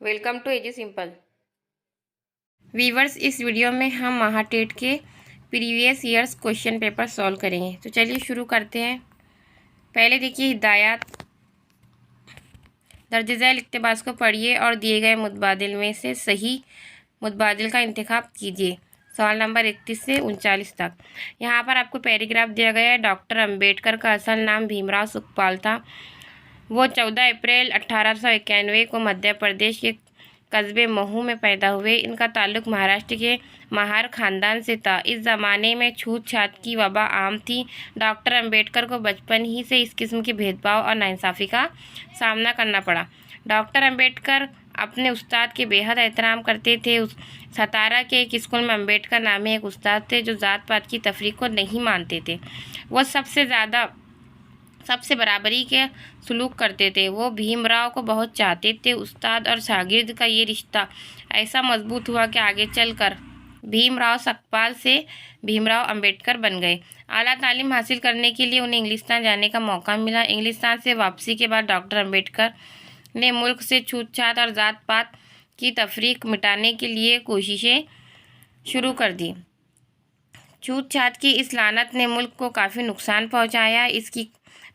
Welcome to AG simple viewers. इस वीडियो में हम महाटेट के previous years question paper solve करेंगे। तो चलिए शुरू करते हैं। पहले देखिए हिदायत। दर्ज झैल इक़्तिबास को पढ़िए और दिए गए मुतबादिल में से सही मुतबादिल का इंतखाब कीजिए। सवाल नंबर 31 से 39 तक। यहाँ पर आपको पैराग्राफ दिया गया है। डॉक्टर अंबेडकर का असल नाम भीमराव सुखपाल था। वो 14 अप्रैल 1891 को मध्य प्रदेश के कस्बे महू में पैदा हुए। इनका ताल्लुक़ महाराष्ट्र के महार ख़ानदान से था। इस ज़माने में छूत छात की वबा आम थी। डॉक्टर अंबेडकर को बचपन ही से इस किस्म के भेदभाव और नाइंसाफ़ी का सामना करना पड़ा। डॉक्टर अंबेडकर अपने उस्ताद के बेहद एहतराम करते थे। उस सतारा के एक स्कूल में अंबेडकर नामी एक उस्ताद थे जो ज़ात पात की तफरीक को नहीं मानते थे। वह सबसे बराबरी के सलूक करते थे। वो भीमराव को बहुत चाहते थे। उस्ताद और शागिर्द का ये रिश्ता ऐसा मजबूत हुआ कि आगे चलकर भीमराव सकपाल से भीमराव अंबेडकर बन गए। आला तालीम हासिल करने के लिए उन्हें इंग्लिस्तान जाने का मौका मिला। इंग्लिस्तान से वापसी के बाद डॉक्टर अंबेडकर ने मुल्क से छूत छात और ज़ात पात की तफरीक मिटाने के लिए कोशिशें शुरू कर दी। छूत छात की इस लानत ने मुल्क को काफ़ी नुकसान पहुंचाया। इसकी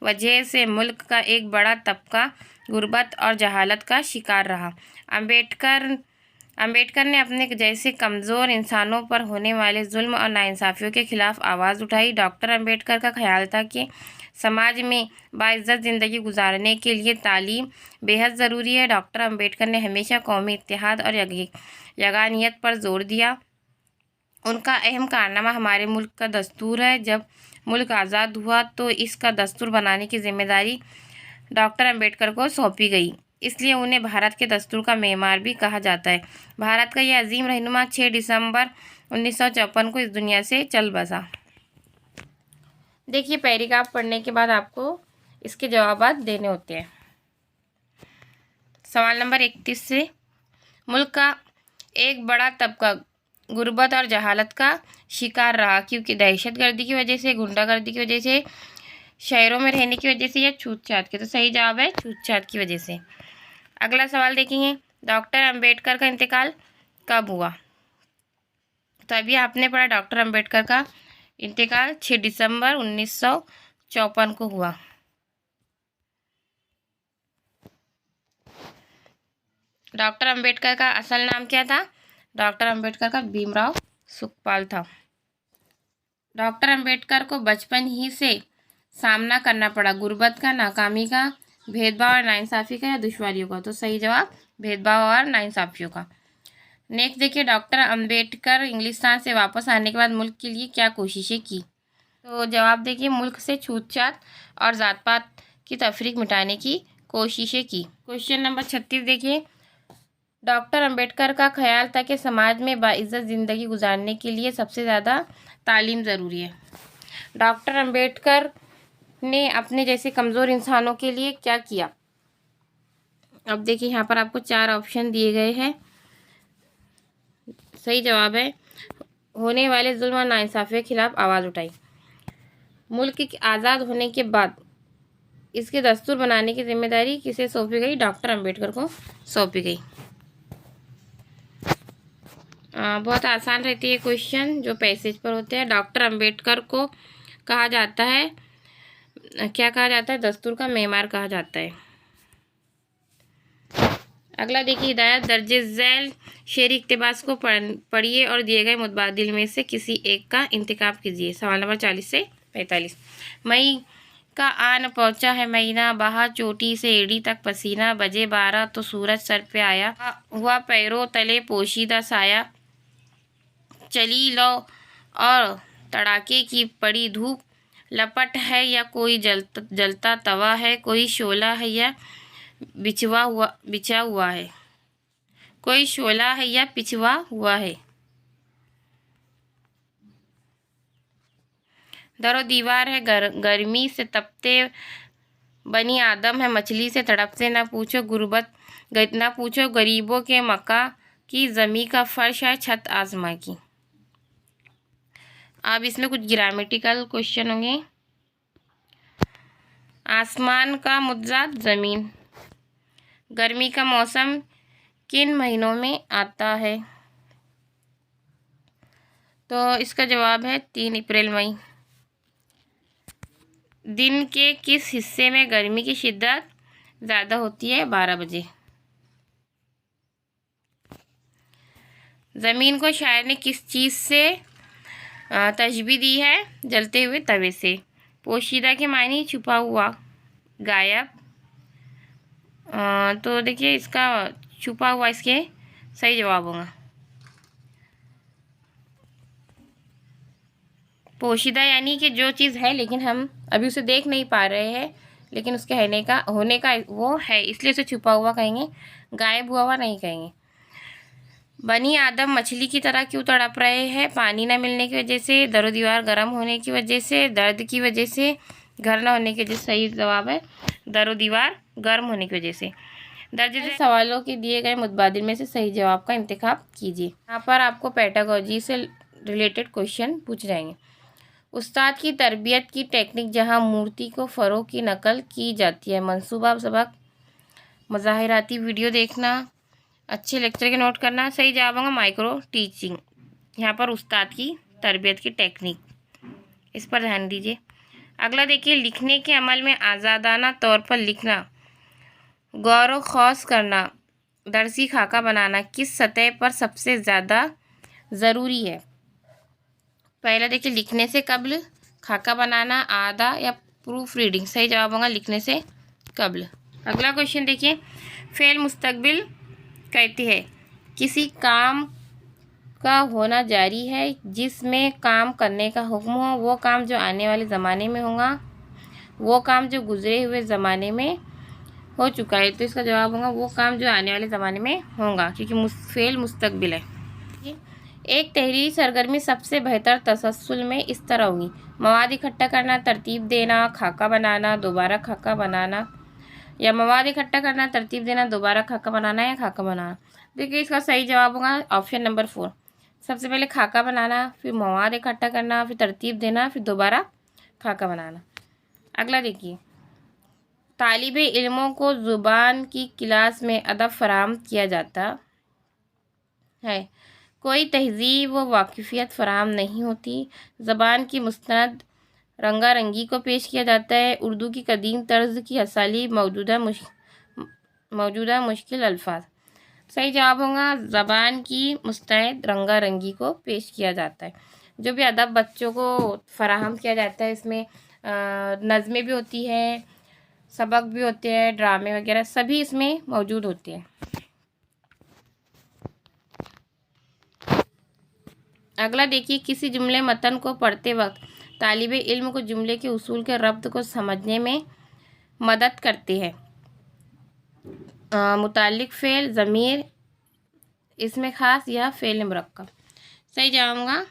वजह से मुल्क का एक बड़ा तबका गुर्बत और जहालत का शिकार रहा। अंबेडकर ने अपने जैसे कमज़ोर इंसानों पर होने वाले जुल्म और नाइंसाफ़ियों के ख़िलाफ़ आवाज़ उठाई। डॉक्टर अंबेडकर का ख्याल था कि समाज में बाइज़्ज़त ज़िंदगी गुजारने के लिए तालीम बेहद ज़रूरी है। डॉक्टर अंबेडकर ने हमेशा कौमी इत्तेहाद और यगानियत पर जोर दिया। उनका अहम कारनामा हमारे मुल्क का दस्तूर है। जब मुल्क आज़ाद हुआ तो इसका दस्तूर बनाने की जिम्मेदारी डॉक्टर अंबेडकर को सौंपी गई। इसलिए उन्हें भारत के दस्तूर का मेमार भी कहा जाता है। भारत का यह अजीम रहनुमा 6 दिसंबर 1954 को इस दुनिया से चल बसा। देखिए पैराग्राफ पढ़ने के बाद आपको इसके जवाब देने होते हैं। सवाल नंबर 31 से, मुल्क का एक बड़ा तबका गुर्बत और जहालत का शिकार रहा क्योंकि दहशतगर्दी की वजह से, गुंडागर्दी की वजह से, शहरों में रहने की वजह से या छूत छात के। तो सही जवाब है छूत छात की वजह से। अगला सवाल देखेंगे। डॉक्टर अंबेडकर का इंतकाल कब हुआ? तो अभी आपने पढ़ा डॉक्टर अंबेडकर का इंतकाल 6 दिसंबर 1954 को हुआ। डॉक्टर अंबेडकर का असल नाम क्या था? डॉक्टर अंबेडकर का भीमराव सुखपाल था। डॉक्टर अंबेडकर को बचपन ही से सामना करना पड़ा गुर्बत का, नाकामी का, भेदभाव और नाइंसाफ़ी का या दुश्वारियों का। तो सही जवाब भेदभाव और नाइंसाफ़ियों का। नेक्स्ट देखिए, डॉक्टर अंबेडकर इंग्लिस्तान से वापस आने के बाद मुल्क के लिए क्या कोशिशें की? तो जवाब देखिए, मुल्क से छूत छात और ज़ात पात की तफरीक मिटाने की कोशिशें की। क्वेश्चन नंबर 36 देखिए, डॉक्टर अंबेडकर का ख्याल था कि समाज में बाइज़्ज़त ज़िंदगी गुजारने के लिए सबसे ज़्यादा तालीम ज़रूरी है। डॉक्टर अंबेडकर ने अपने जैसे कमज़ोर इंसानों के लिए क्या किया? अब देखिए यहाँ पर आपको 4 ऑप्शन दिए गए हैं। सही जवाब है होने वाले जुल्म और नाइंसाफ़ी के खिलाफ आवाज़ उठाई। मुल्क के आज़ाद होने के बाद इसके दस्तूर बनाने की जिम्मेदारी किसे सौंपी गई? डॉक्टर अंबेडकर को सौंपी गई। बहुत आसान रहती है क्वेश्चन जो पैसेज पर होते हैं। डॉक्टर अंबेडकर को कहा जाता है, क्या कहा जाता है? दस्तूर का मेमार कहा जाता है। अगला देखिए, हिदायत। दर्ज झैल शेर इक़्तिबास को पढ़िए और दिए गए मुतबादिल में से किसी एक का इंतखाब कीजिए। सवाल नंबर 40 से 45। मई का आन पहुंचा है महीना, बहा चोटी से एड़ी तक पसीना, बजे 12 तो सूरज सर पे आया, हुआ पैरों तले पोशीदा साया, चली लो और तड़ाके की पड़ी धूप, लपट है या कोई जलता तवा है, कोई शोला है या बिछा हुआ है, कोई शोला है या पिछवा हुआ है, दरो दीवार है गर्मी से तपते बनी आदम है मछली से तड़पते, ना पूछो गरीबों के मक्का की, ज़मी का फर्श है छत आसमां की। अब इसमें कुछ ग्रामेटिकल क्वेश्चन होंगे। आसमान का मुद्दा ज़मीन, गर्मी का मौसम किन महीनों में आता है? तो इसका जवाब है 3 अप्रैल मई। दिन के किस हिस्से में गर्मी की शिद्दत ज़्यादा होती है? 12 बजे। ज़मीन को शायर ने किस चीज़ से तशबीह दी है? जलते हुए तवे से। पोशीदा के मायने छुपा हुआ, गायब। तो देखिए इसका छुपा हुआ इसके सही जवाब होगा। पोशीदा यानी कि जो चीज़ है लेकिन हम अभी उसे देख नहीं पा रहे हैं, लेकिन उसके होने का वो है, इसलिए उसे छुपा हुआ कहेंगे, गायब हुआ नहीं कहेंगे। बनी आदम मछली की तरह क्यों तड़प रहे हैं? पानी न मिलने की वजह से, दरो दीवार गर्म होने की वजह से, दर्द की वजह से, घर न होने की वजह से। सही जवाब है दरो दीवार गर्म होने की वजह से। दर्ज सवालों के दिए गए मुतबादिल में से सही जवाब का इंतखाब कीजिए। यहाँ पर आपको पेडागोजी से रिलेटेड क्वेश्चन पूछ जाएंगे। उस्ताद की तरबियत की टेक्निक जहाँ मूर्ति को फ़रोग़ की नकल की जाती है। मंसूबा सबक, मज़ाहिराती वीडियो देखना, अच्छे लेक्चर के नोट करना। सही जवाब होगा माइक्रो टीचिंग। यहाँ पर उस्ताद की तरबियत की टेक्निक, इस पर ध्यान दीजिए। अगला देखिए, लिखने के अमल में आज़ादाना तौर पर लिखना, गौर व खौस करना, दरसी खाका बनाना किस सतह पर सबसे ज़्यादा ज़रूरी है? पहला देखिए, लिखने से कब्ल, खाका बनाना, आधा या प्रूफ रीडिंग। सही जवाब होगा लिखने से कब्ल। अगला क्वेश्चन देखिए, फ़ेल मुस्तकबिल कहती है किसी काम का होना जारी है जिसमें काम करने का हुक्म हो, वो काम जो आने वाले ज़माने में होगा, वो काम जो गुज़रे हुए ज़माने में हो चुका है। तो इसका जवाब होगा वो काम जो आने वाले ज़माने में होगा, क्योंकि फ़ेल मुस्तकबिल है। एक तहरीरी सरगर्मी सबसे बेहतर तसलसल में इस तरह होगी, मवाद इकट्ठा करना, तरतीब देना, खाका बनाना, दोबारा खाका बनाना, या मवाद इकट्ठा करना, तरतीब देना, दोबारा खाका बनाना, या खाका बनाना। देखिए इसका सही जवाब होगा ऑप्शन नंबर 4। सबसे पहले खाका बनाना, फिर मवाद इकट्ठा करना, फिर तरतीब देना, फिर दोबारा खाका बनाना। अगला देखिए, तालिबे इल्मों को ज़ुबान की क्लास में अदब फराहम किया जाता है, कोई तहज़ीब व वाकिफ़ियत फराहम नहीं होती, ज़बान की मुस्तनद रंगारंगी को पेश किया जाता है, उर्दू की कदीम तर्ज की असालीब, मौजूदा मुश्किल अल्फाज। सही जवाब होगा ज़बान की मुस्तनद रंगारंगी को पेश किया जाता है। जो भी अदब बच्चों को फराहम किया जाता है, इसमें नज़में भी होती है, सबक भी होते हैं, ड्रामे वगैरह सभी इसमें मौजूद होते हैं। अगला देखिए, किसी जुमले मतन को पढ़ते वक्त तालिबे इल्म को जुमले के उसूल के रब्त को समझने में मदद करते हैं। मुताल्लिक फ़ेल, ज़मीर, इसमें ख़ास या फ़ेल मुरक्कब। सही जवाब होगा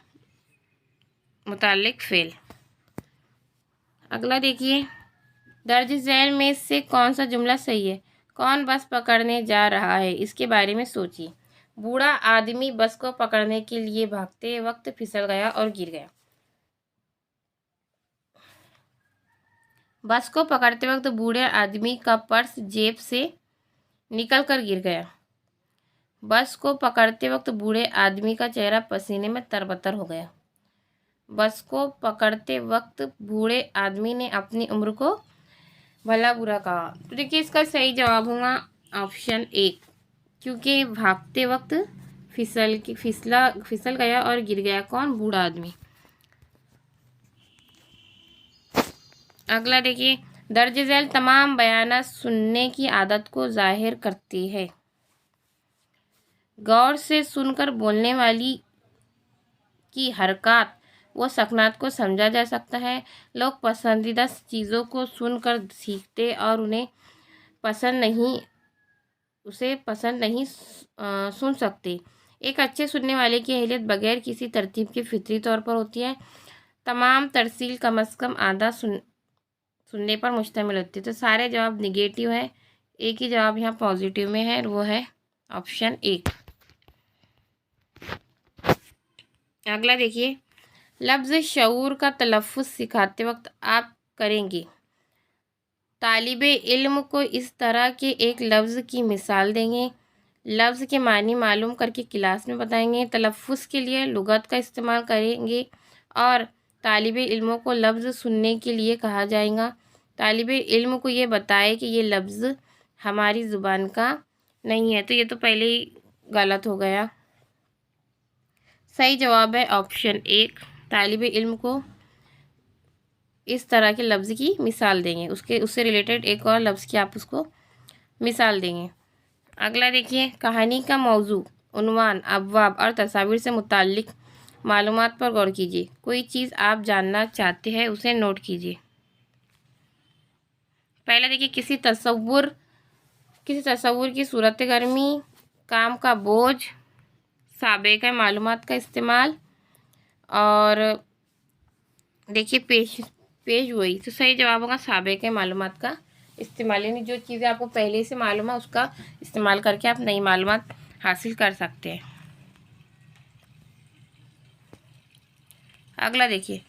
मुताल्लिक फ़ेल। अगला देखिए, दर्ज झैल में से कौन सा जुमला सही है? कौन बस पकड़ने जा रहा है, इसके बारे में सोचिए। बूढ़ा आदमी बस को पकड़ने के लिए भागते वक्त फिसल गया और गिर गया। बस को पकड़ते वक्त बूढ़े आदमी का पर्स जेब से निकल कर गिर गया। बस को पकड़ते वक्त बूढ़े आदमी का चेहरा पसीने में तरबतर हो गया। बस को पकड़ते वक्त बूढ़े आदमी ने अपनी उम्र को भला बुरा कहा। तो देखिए इसका सही जवाब होगा ऑप्शन 1, क्योंकि भागते वक्त फिसल गया और गिर गया कौन? बूढ़ा आदमी। अगला देखिए, दर्ज झैल तमाम बयानात सुनने की आदत को जाहिर करती है। गौर से सुनकर बोलने वाली की हरकत व सकनात को समझा जा सकता है। लोग पसंदीदा चीज़ों को सुनकर सीखते और उसे पसंद नहीं सुन सकते। एक अच्छे सुनने वाले की अहलियत बगैर किसी तरतीब के फितरी तौर पर होती है। तमाम तरसील कम अज़ कम आधा सुनने पर मुश्तमिल होती है। तो सारे जवाब निगेटिव है, एक ही जवाब यहाँ पॉजिटिव में है, वो है ऑप्शन 1। अगला देखिए, लफ्ज़ शऊर का तलफ़्फ़ुज़ सिखाते वक्त आप करेंगे। तालिबे इल्म को इस तरह के एक लफ्ज़ की मिसाल देंगे। लफ्ज़ के मानी मालूम करके क्लास में बताएंगे। तलफ़्फ़ुज़ के लिए लुगत का इस्तेमाल करेंगे और तालिबे इल्मों को लफ्ज़ सुनने के लिए कहा जाएगा। तालिबे इल्म को ये बताए कि ये लफ्ज़ हमारी ज़ुबान का नहीं है। तो ये तो पहले ही गलत हो गया। सही जवाब है ऑप्शन 1। तालिबे इल्म को इस तरह के लफ्ज़ की मिसाल देंगे, उससे रिलेटेड एक और लफ्ज़ की आप उसको मिसाल देंगे। अगला देखिए, कहानी का मौजू, उन्वान, अबवाब और तस्वीर से मुताल्लिक़ मालूमात पर गौर कीजिए। कोई चीज़ आप जानना चाहते हैं उसे नोट कीजिए। पहला देखिए, किसी तस्वुर की सूरत गर्मी, काम का बोझ, साबिक़ा मालूमात का इस्तेमाल और देखिए पेश गोई। तो सही जवाब होगा साबिक़ा मालूमात का इस्तेमाल, यानी जो चीज़ें आपको पहले से मालूम है उसका इस्तेमाल करके आप नई मालूमात हासिल कर सकते हैं। अगला देखिए,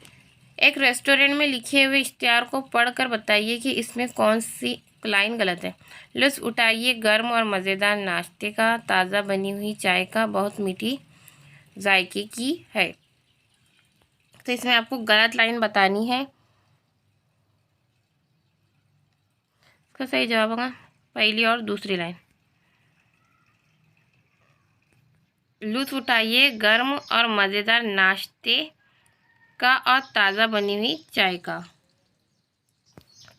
एक रेस्टोरेंट में लिखे हुए इश्तिहार को पढ़कर बताइए कि इसमें कौन सी लाइन गलत है। लुत्फ़ उठाइए गर्म और मज़ेदार नाश्ते का, ताज़ा बनी हुई चाय का, बहुत मीठी जायके की है। तो इसमें आपको गलत लाइन बतानी है। इसका सही जवाब होगा पहली और दूसरी लाइन। लुत्फ़ उठाइए गर्म और मज़ेदार नाश्ते का और ताज़ा बनी हुई चाय का।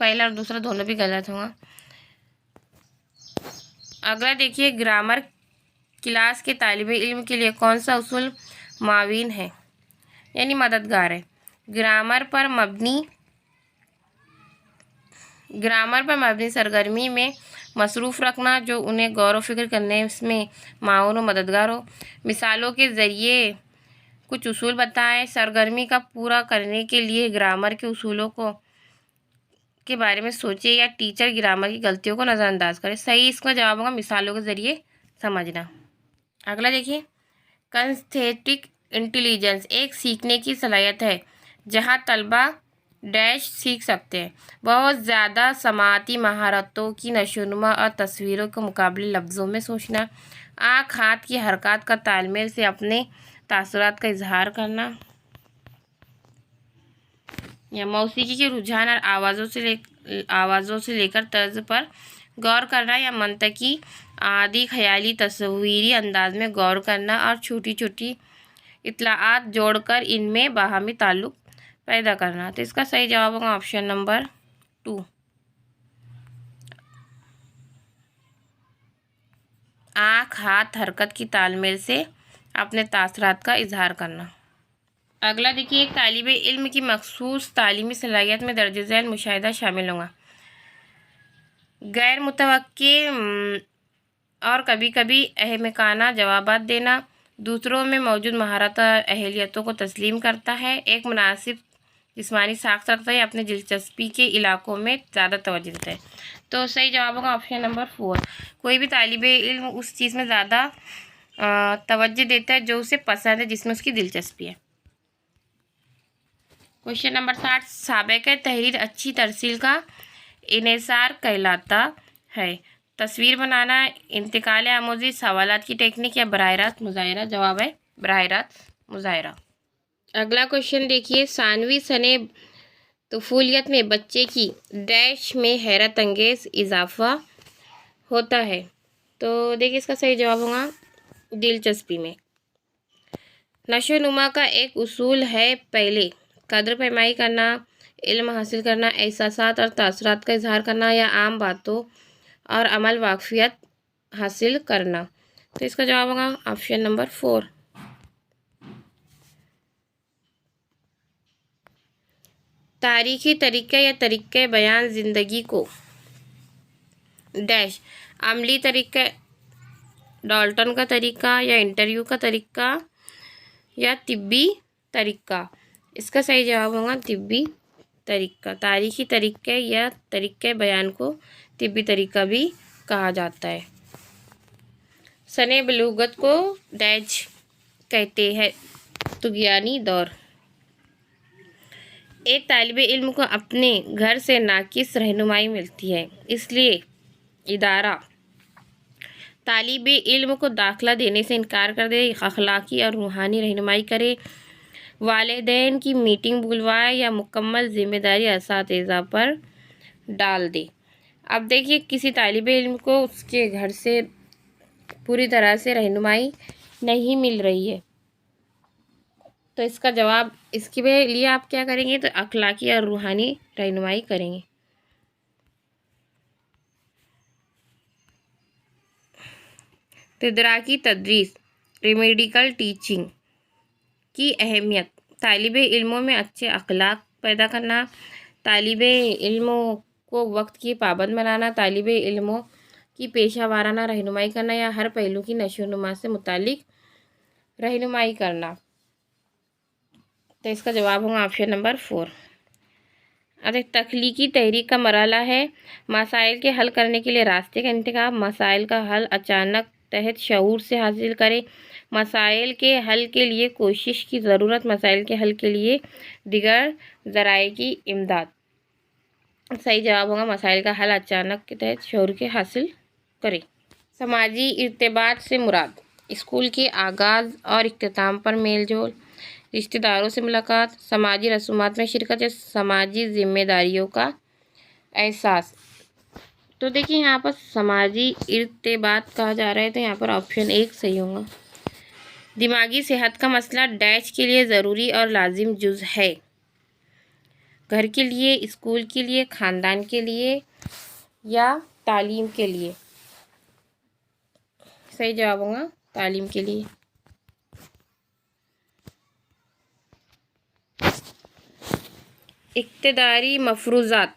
पहला और दूसरा दोनों भी गलत होगा। अगला देखिए, ग्रामर क्लास के तालिबे इल्म के लिए कौन सा उसूल माविन है, यानी मददगार है। ग्रामर पर मबनी सरगर्मी में मसरूफ़ रखना जो उन्हें गौर व फिक्र करने में माऊन व मददगार हो। मिसालों के ज़रिए कुछ उसूल बताएं। सरगर्मी का पूरा करने के लिए ग्रामर के उसूलों के बारे में सोचें या टीचर ग्रामर की गलतियों को नज़रअंदाज करें। सही इसका जवाब होगा मिसालों के ज़रिए समझना। अगला देखिए, कंस्थेटिक इंटेलिजेंस एक सीखने की सलाहियत है जहाँ तलबा डैश सीख सकते हैं। बहुत ज़्यादा समाती महारतों की नशोनुमा और तस्वीरों के मुकाबले लफ्ज़ों में सोचना, आँख हाथ की हरकत का तालमेल से अपने तासुरात का इजहार करना, या मौसीकी के रुझान और आवाज़ों से लेकर तर्ज पर गौर करना, या मंतकी आदि ख्याली तस्वीरी अंदाज में गौर करना और छोटी छोटी इत्तलाआत जोड़कर इनमें बाहमी ताल्लुक़ पैदा करना। तो इसका सही जवाब होगा ऑप्शन नंबर 2। आँख हाथ हरकत की तालमेल से अपने तासरात का इजहार करना। अगला देखिए, एक तालिबे इल्म की मखसूस तालीमी सलाहियत में दर्ज झैल मुशाहिदा शामिल होगा। गैर मुतवक्के और कभी कभी अहमकाना जवाबात देना, दूसरों में मौजूद महारत और अहलियतों को तस्लीम करता है, एक मुनासिब जिस्मानी साख्त रखता है, अपने दिलचस्पी के इलाकों में ज़्यादा तवज्जो देता है। तो सही जवाब होगा ऑप्शन नंबर 4। कोई भी तालिबे इल्म उस चीज़ में ज़्यादा तवज्जो देता है जो उसे पसंद है, जिसमें उसकी दिलचस्पी है। क्वेश्चन नंबर 60, साबिक़ा तहरीर अच्छी तरसील का इन्हिसार कहलाता है। तस्वीर बनाना, इंतकाल आमोज़ी, सवालात की टेक्निक या बराह रास्त मुज़ाहिरा। जवाब है बराह रास्त मुज़ाहिरा। अगला क्वेश्चन देखिए, सानवी सने तुफूलियत में बच्चे की डैश में हैरत अंगेज़ इजाफा होता है। तो देखिए इसका सही जवाब होगा दिलचस्पी में। नशो नुमा का एक उसूल है, पहले कदर पैमाई करना, इल्म हासिल करना, एहसासात और तासुरात का इजहार करना, या आम बातों और अमल वाक़फ़ियत हासिल करना। तो इसका जवाब होगा ऑप्शन नंबर 4। तारीख़ी तरीक़ा या तरीक़े बयान ज़िंदगी को डैश, अमली तरीक़ा, डाल्टन का तरीक़ा, या इंटरव्यू का तरीक़ा, या तिब्बी तरीक़ा। इसका सही जवाब होगा तिब्बी तरीक़ा। तारीख़ी तरीक़े या तरीक़े बयान को तिब्बी तरीक़ा भी कहा जाता है। सने बलूगत को डैश कहते हैं, तुग़यानी दौर। एक तालिबे इल्म को अपने घर से नाक़िस रहनुमाई मिलती है, इसलिए इदारा तालिबे इल्म को दाखिला देने से इनकार कर दे, अखलाकी और रूहानी रहनुमाई करे, वालिदैन की मीटिंग बुलवाए या मुकम्मल जिम्मेदारी असातिज़ा पर डाल दे। अब देखिए किसी तालिबे इल्म को उसके घर से पूरी तरह से रहनुमाई नहीं मिल रही है, तो इसका जवाब इसके लिए आप क्या करेंगे, तो अखलाकी और रूहानी रहनुमाई करेंगे। तदराकी तदरीस रेमेडिकल टीचिंग की अहमियत, तालिबे इल्मों में अच्छे अखलाक पैदा करना, तालिबे इल्मों को वक्त की पाबंद बनाना, तालिबे इल्मों की पेशा वाराना रहनुमाई करना या हर पहलू की नशोनुमा से मुतालिक रहनुमाई करना। तो इसका जवाब होगा ऑप्शन नंबर 4। अब तख्लीकी तहरीक का मरहला है, मसाइल के हल करने के लिए रास्ते का इंतखाब, मसाइल का हल अचानक तहत शऊर से हासिल करें, मसाइल के हल के लिए कोशिश की ज़रूरत, मसाइल के हल के लिए दिगर ज़राए की इमदाद। सही जवाब होगा मसाइल का हल अचानक के तहत शऊर के हासिल करें। समाजी इर्तिबात से मुराद स्कूल के आगाज़ और इख्तिताम पर मेल जोल, रिश्तेदारों से मुलाकात, समाजी रसूमात में शिरकत या समाजी जिम्मेदारियों का एहसास। तो देखिए यहाँ पर समाजी इर्तिबात कहा जा रहा है, तो यहाँ पर ऑप्शन 1 सही होगा। दिमागी सेहत का मसला डैश के लिए ज़रूरी और लाजिम जुज़ है, घर के लिए, स्कूल के लिए, ख़ानदान के लिए या तालीम के लिए। सही जवाब होगा तालीम के लिए। इक़्तिदारी मफ़रूज़ात,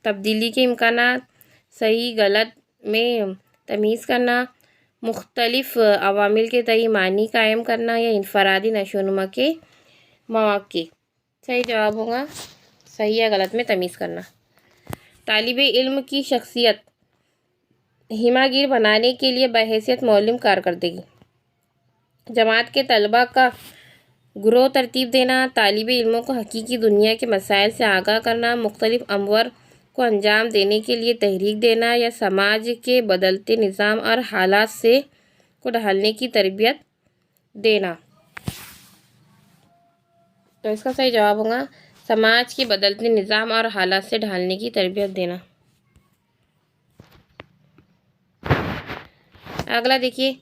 तब्दीली के इम्कानात, सही गलत में तमीज़ करना, मुख्तलिफ़ अवामिल के तय मानी कायम करना या इनफरादी नशोनुमा के मौक़े। सही जवाब होगा सही या गलत में तमीज़ करना। तालिबे इल्म की शख्सियत हिमागिर बनाने के लिए बहैसियत मौलिम कारकर्दगी, जमात के तलबा का ग्रोह तरतीब देना, तालिबे इल्मों को हकीकी दुनिया के मसाइल से आगाह करना, मुख्तलिफ़ अमवर को अंजाम देने के लिए तहरीक देना या समाज के बदलते निज़ाम और हालात से को ढालने की तरबियत देना। तो इसका सही जवाब होगा समाज के बदलते निज़ाम और हालात से ढालने की तरबियत देना। अगला देखिए,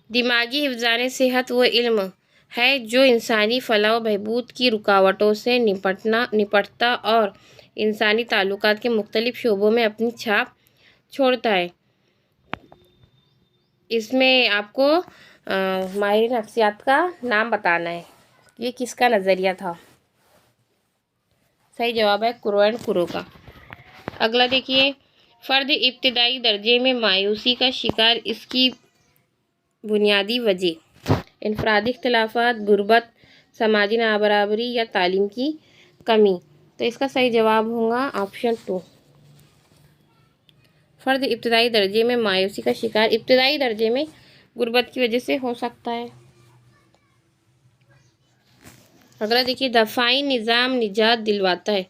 दिमागी हिफ्ज़ाने सेहत वो इल्म है जो इंसानी फलाह व बहबूद की रुकावटों से निपटता और इंसानी ताल्लुकात के मुख्तलिफ़ शोबों में अपनी छाप छोड़ता है। इसमें आपको माहिर नफ्सियात का नाम बताना है, ये किसका नज़रिया था। सही जवाब है कुरो एंड कुरो का। अगला देखिए, फ़र्द इब्तिदाई दर्जे में मायूसी का शिकार, इसकी बुनियादी वजह इनफरादी इख्तिलाफ़ात, गुर्बत, समाजी नाबराबरी या तालीम की कमी। तो इसका सही जवाब होगा ऑप्शन 2। फ़र्द इब्तिदाई दर्जे में मायूसी का शिकार इब्तिदाई दर्जे में गुर्बत की वजह से हो सकता है। अगला देखिए, दफ़ाई निज़ाम निजात दिलवाता है,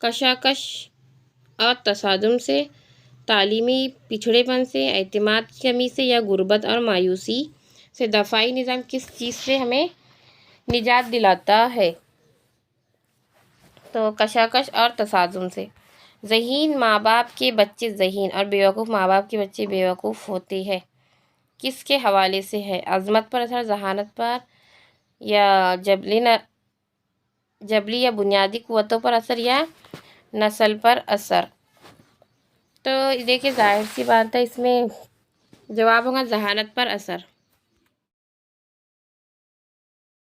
कशाकश और तसादुम से, तालीमी पिछड़ेपन से, एतमाद की कमी से या गुर्बत और मायूसी से। दफ़ाई निज़ाम किस चीज़ से हमें निजात दिलाता है, तो कशाकश और तसादुम से। ज़हीन माँ बाप के बच्चे ज़हीन और बेवकूफ़ माँ बाप के बच्चे बेवकूफ़ होते हैं, किसके हवाले से है, अज़मत पर असर, जहानत पर या जबली या बुनियादी क़ुव्वतों पर असर या नस्ल पर असर। तो देखिए ज़ाहिर सी बात है, इसमें जवाब होगा जहानत पर असर।